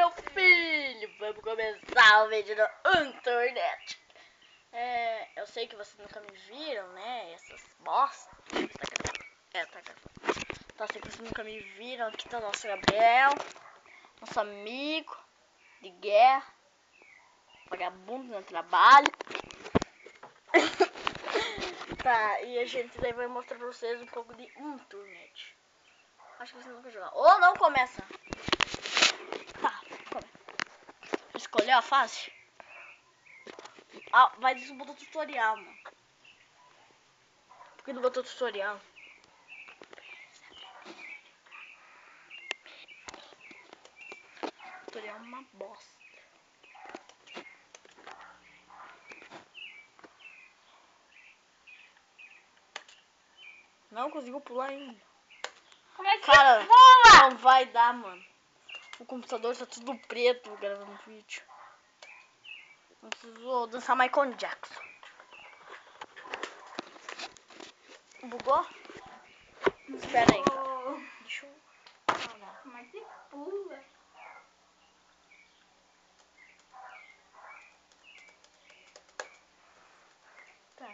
meu filho! Vamos começar o vídeo no internet. Eu sei que vocês nunca me viram, né? Essas bosta. Então, sei que vocês nunca me viram. Aqui tá o nosso Gabriel, nosso amigo de guerra, vagabundo no trabalho. Tá, e a gente daí vai mostrar pra vocês um pouco de internet. Acho que vocês nunca jogaram. Ou não começa. Tá, começa. Escolheu a fase? Ah, vai desbotar o tutorial, mano. Por que não botou tutorial? Tutorial é uma bosta. Não conseguiu pular ainda. Como é que Cara, pula? não vai dar, mano. O computador tá tudo preto gravando vídeo. Não preciso dançar Michael Jackson. Bugou? Espera aí, cara. Deixa eu... Como é que pula? Tá.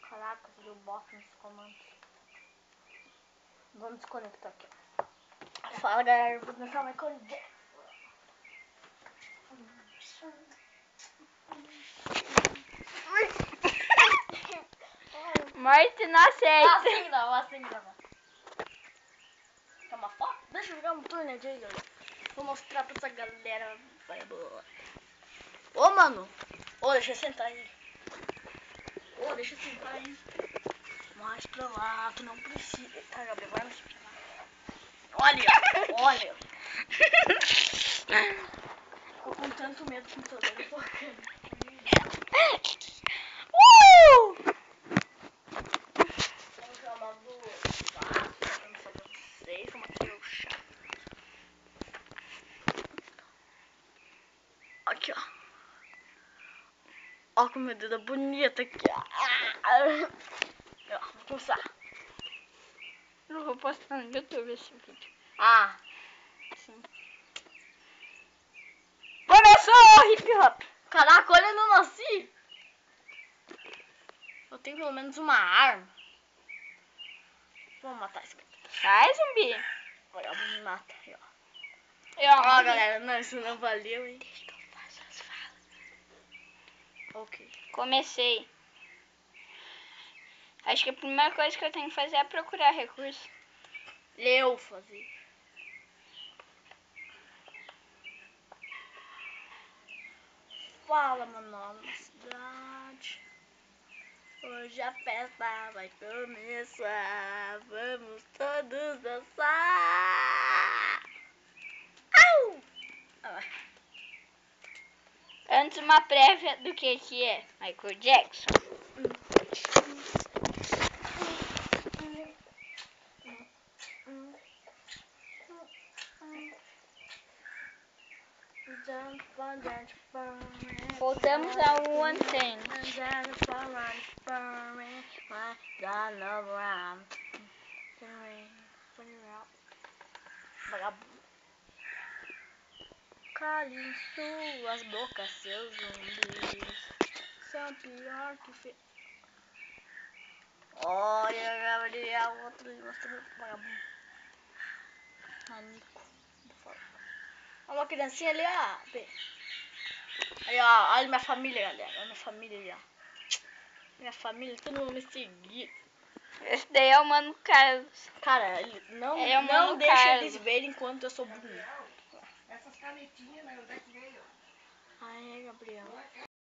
Caraca, deu bosta nos comandos. Vamos desconectar aqui. Fala, galera. Vou dançar Michael Jackson. Morte não aceita. Assim não. Quer uma foto? Deixa eu jogar um turnet aí, galera. Vou mostrar pra essa galera. Vai, boa. Ô, mano. Ô, deixa eu sentar aí. Ô, deixa eu sentar aí. Mais pra lá, tu não precisa. Tá, Gabriel, vai mais pra lá. Olha. Tô com tanto medo com o computador tocando. Vamos chamar do fácil, pra mostrar pra vocês como é que eu chamo. Aqui, ó. Ó como meu dedo é bonito aqui, ó. Vou começar. Eu vou postar no YouTube esse vídeo. Ah, sim. Começou hip hop. Caraca, olha, eu não nasci. Eu tenho pelo menos uma arma. Vamos matar esse cara. Sai, zumbi. Olha, me mata. Aí, ó. Ó, Galera, não, isso não valeu, hein? Deixa que eu faço as falas. Ok. Comecei. Acho que a primeira coisa que eu tenho que fazer é procurar recursos. Eu fazer. Fala, meu nome na cidade. Hoje a festa vai começar. Vamos todos dançar. Au! Ah, Antes uma prévia do que é Michael Jackson. Voltamos ao antena. Vagabundo. Calem suas bocas, seus zumbis. São pior que fe... Olha, Gabriel, outro mostrando vagabundo. Manico. Olha uma criancinha ali, ó. Aí, ó, olha minha família, galera. Olha minha família ali, ó. Minha família, todo mundo me seguir. Esse daí é o Mano Carlos. Cara, ele não Mano deixa Carlos. eles verem enquanto eu sou bonito. Essas canetinhas, né? Onde é que veio? Ai, Gabriel.